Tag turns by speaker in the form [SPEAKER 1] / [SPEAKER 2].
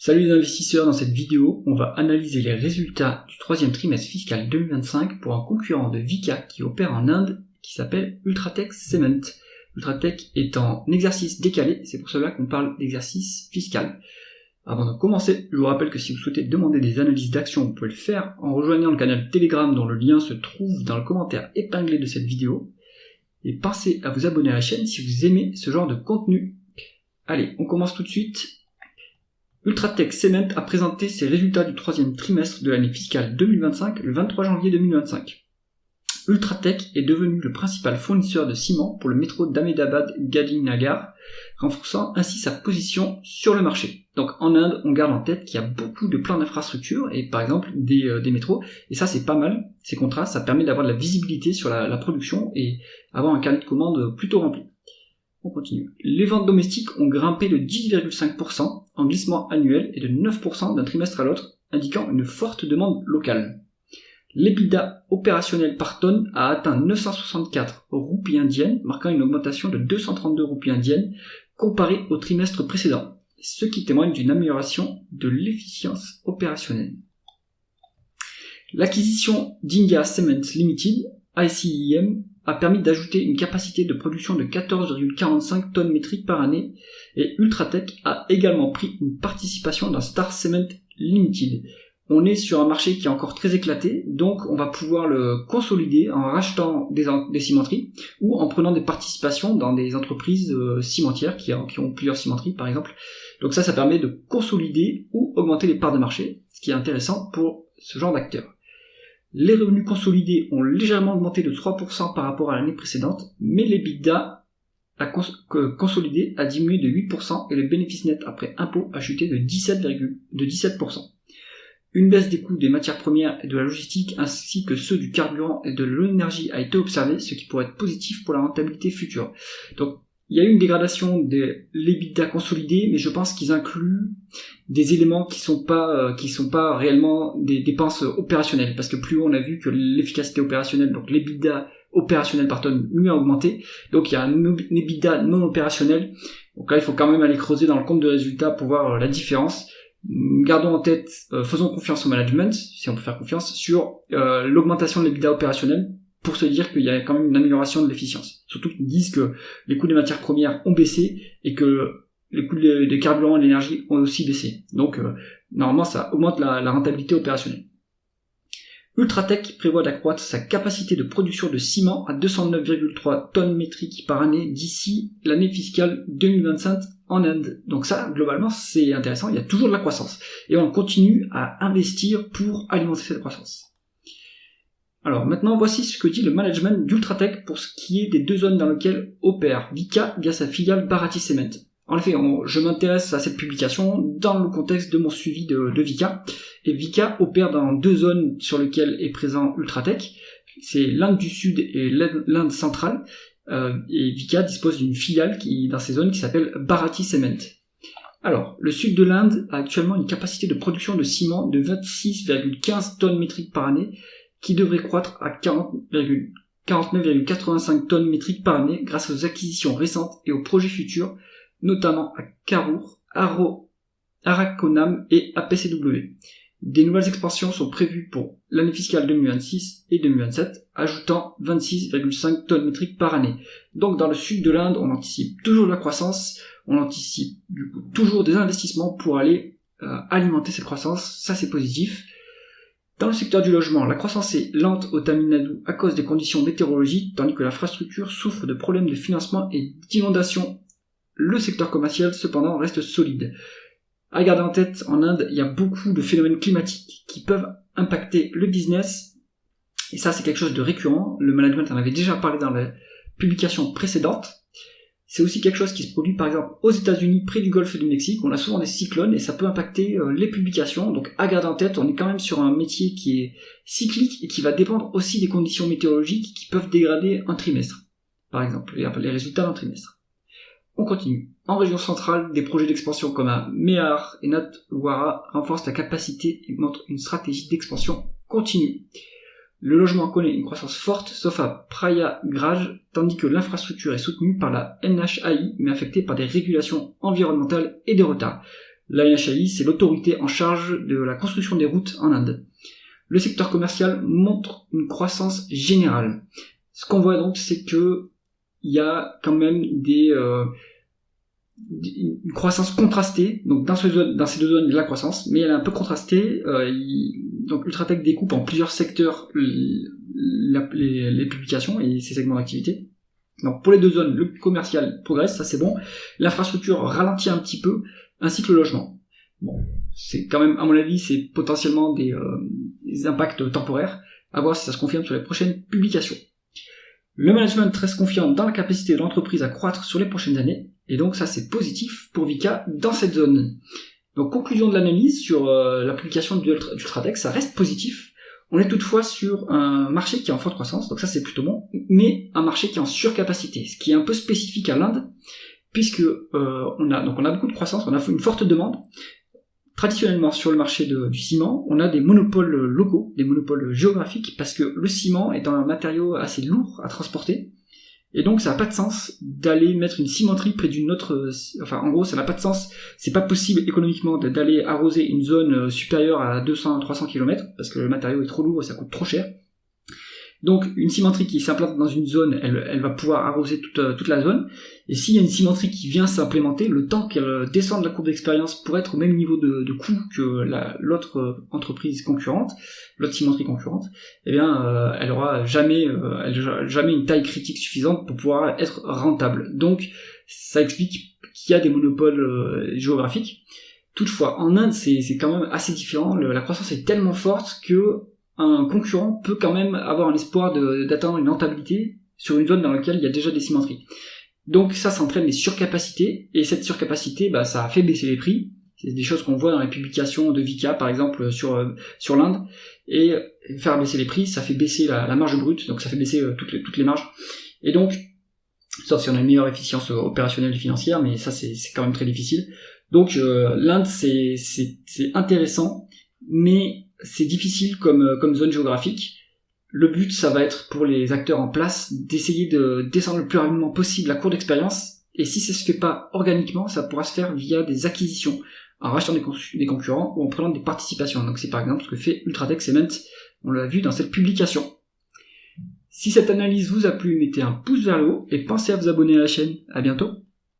[SPEAKER 1] Salut les investisseurs, dans cette vidéo, on va analyser les résultats du troisième trimestre fiscal 2025 pour un concurrent de Vicat qui opère en Inde qui s'appelle Ultratech Cement. Ultratech est en exercice décalé, c'est pour cela qu'on parle d'exercice fiscal. Avant de commencer, je vous rappelle que si vous souhaitez demander des analyses d'actions, vous pouvez le faire en rejoignant le canal Telegram dont le lien se trouve dans le commentaire épinglé de cette vidéo. Et pensez à vous abonner à la chaîne si vous aimez ce genre de contenu. Allez, on commence tout de suite. Ultratech Cement a présenté ses résultats du troisième trimestre de l'année fiscale 2025 le 23 janvier 2025. Ultratech est devenu le principal fournisseur de ciment pour le métro d'Ahmedabad-Gandhinagar, renforçant ainsi sa position sur le marché. Donc en Inde, on garde en tête qu'il y a beaucoup de plans d'infrastructure et par exemple des métros, et ça c'est pas mal, ces contrats, ça permet d'avoir de la visibilité sur la production et avoir un carnet de commandes plutôt rempli. On continue. Les ventes domestiques ont grimpé de 10,5% en glissement annuel et de 9% d'un trimestre à l'autre, indiquant une forte demande locale. L'EBITDA opérationnel par tonne a atteint 964 roupies indiennes, marquant une augmentation de 232 roupies indiennes comparé au trimestre précédent, ce qui témoigne d'une amélioration de l'efficience opérationnelle. L'acquisition d'India Cements Limited, ICIM, a permis d'ajouter une capacité de production de 14,45 tonnes métriques par année et Ultratech a également pris une participation dans Star Cement Limited. On est sur un marché qui est encore très éclaté, donc on va pouvoir le consolider en rachetant des cimenteries ou en prenant des participations dans des entreprises cimentières qui ont plusieurs cimenteries par exemple. Donc ça permet de consolider ou augmenter les parts de marché, ce qui est intéressant pour ce genre d'acteurs. Les revenus consolidés ont légèrement augmenté de 3% par rapport à l'année précédente, mais l'EBITDA consolidé a diminué de 8% et le bénéfice net après impôt a chuté de 17%. Une baisse des coûts des matières premières et de la logistique ainsi que ceux du carburant et de l'énergie a été observée, ce qui pourrait être positif pour la rentabilité future. Donc il y a eu une dégradation de l'EBITDA consolidé, mais je pense qu'ils incluent des éléments qui sont pas réellement des dépenses opérationnelles, parce que plus haut on a vu que l'efficacité opérationnelle, donc l'EBITDA opérationnel par tonne, lui a augmenté, donc il y a un EBITDA non opérationnel, donc là il faut quand même aller creuser dans le compte de résultats pour voir la différence. Gardons en tête, faisons confiance au management, si on peut faire confiance, sur l'augmentation de l'EBITDA opérationnel, pour se dire qu'il y a quand même une amélioration de l'efficience. Surtout qu'ils disent que les coûts des matières premières ont baissé et que les coûts des carburants et de l'énergie ont aussi baissé. Donc normalement ça augmente la rentabilité opérationnelle. Ultratech prévoit d'accroître sa capacité de production de ciment à 209,3 tonnes métriques par année d'ici l'année fiscale 2025 en Inde. Donc ça, globalement, c'est intéressant, il y a toujours de la croissance. Et on continue à investir pour alimenter cette croissance. Alors maintenant, voici ce que dit le management d'Ultratech pour ce qui est des deux zones dans lesquelles opère Vicat via sa filiale Bharati Cement. En effet, je m'intéresse à cette publication dans le contexte de mon suivi de Vicat. Et Vicat opère dans deux zones sur lesquelles est présent Ultratech. C'est l'Inde du Sud et l'Inde centrale. Et Vicat dispose d'une filiale dans ces zones qui s'appelle Bharati Cement. Alors, le sud de l'Inde a actuellement une capacité de production de ciment de 26,15 tonnes métriques par année, qui devrait croître à 49,85 tonnes métriques par année grâce aux acquisitions récentes et aux projets futurs, notamment à Karur, Arakonam et APCW. Des nouvelles expansions sont prévues pour l'année fiscale 2026 et 2027, ajoutant 26,5 tonnes métriques par année. Donc dans le sud de l'Inde, on anticipe toujours de la croissance, on anticipe du coup toujours des investissements pour aller alimenter cette croissance, ça c'est positif. Dans le secteur du logement, la croissance est lente au Tamil Nadu à cause des conditions météorologiques, tandis que l'infrastructure souffre de problèmes de financement et d'inondation. Le secteur commercial, cependant, reste solide. À garder en tête, en Inde, il y a beaucoup de phénomènes climatiques qui peuvent impacter le business, et ça c'est quelque chose de récurrent. Le management en avait déjà parlé dans la publication précédente. C'est aussi quelque chose qui se produit par exemple aux États-Unis près du golfe du Mexique. On a souvent des cyclones et ça peut impacter les publications. Donc à garder en tête, on est quand même sur un métier qui est cyclique et qui va dépendre aussi des conditions météorologiques qui peuvent dégrader un trimestre. Par exemple, les résultats d'un trimestre. On continue. En région centrale, des projets d'expansion comme à Mehar et Nathdwara renforcent la capacité et montrent une stratégie d'expansion continue. Le logement connaît une croissance forte, sauf à Prayagraj, tandis que l'infrastructure est soutenue par la NHAI, mais affectée par des régulations environnementales et des retards. La NHAI, c'est l'autorité en charge de la construction des routes en Inde. Le secteur commercial montre une croissance générale. Ce qu'on voit donc, c'est que il y a quand même une croissance contrastée. Donc dans ces deux zones, il y a la croissance, mais elle est un peu contrastée. Donc Ultratech découpe en plusieurs secteurs les publications et ses segments d'activité. Donc pour les deux zones, le commercial progresse, ça c'est bon. L'infrastructure ralentit un petit peu, ainsi que le logement. Bon, c'est quand même, à mon avis, c'est potentiellement des impacts temporaires. À voir si ça se confirme sur les prochaines publications. Le management reste confiant dans la capacité de l'entreprise à croître sur les prochaines années, et donc ça c'est positif pour Vicat dans cette zone. Donc conclusion de l'analyse sur la publication d'Ultratech, ça reste positif. On est toutefois sur un marché qui est en forte croissance, donc ça c'est plutôt bon, mais un marché qui est en surcapacité, ce qui est un peu spécifique à l'Inde, puisque on a beaucoup de croissance, on a une forte demande. Traditionnellement, sur le marché du ciment, on a des monopoles locaux, des monopoles géographiques, parce que le ciment est un matériau assez lourd à transporter, et donc ça n'a pas de sens d'aller mettre une cimenterie près d'une autre... Enfin, en gros, ça n'a pas de sens, c'est pas possible économiquement d'aller arroser une zone supérieure à 200-300 km, parce que le matériau est trop lourd et ça coûte trop cher. Donc une cimenterie qui s'implante dans une zone, elle va pouvoir arroser toute la zone, et s'il y a une cimenterie qui vient s'implémenter, le temps qu'elle descende la courbe d'expérience pour être au même niveau de coût que l'autre entreprise concurrente, l'autre cimenterie concurrente, eh bien elle aura jamais une taille critique suffisante pour pouvoir être rentable. Donc ça explique qu'il y a des monopoles géographiques. Toutefois, en Inde, c'est quand même assez différent. La croissance est tellement forte que un concurrent peut quand même avoir un espoir d'atteindre une rentabilité sur une zone dans laquelle il y a déjà des cimenteries. Donc ça entraîne des surcapacités, et cette surcapacité, ça a fait baisser les prix. C'est des choses qu'on voit dans les publications de Vicat, par exemple, sur l'Inde. Et faire baisser les prix, ça fait baisser la marge brute, donc ça fait baisser toutes les marges. Et donc, sauf si on a une meilleure efficience opérationnelle et financière, mais ça c'est quand même très difficile. Donc l'Inde c'est intéressant, mais c'est difficile comme zone géographique. Le but, ça va être pour les acteurs en place d'essayer de descendre le plus rapidement possible la courbe d'expérience, et si ça se fait pas organiquement, ça pourra se faire via des acquisitions, en rachetant des concurrents ou en prenant des participations. Donc c'est par exemple ce que fait Ultratech Cement, on l'a vu dans cette publication. Si cette analyse vous a plu, mettez un pouce vers le haut et pensez à vous abonner à la chaîne. À bientôt.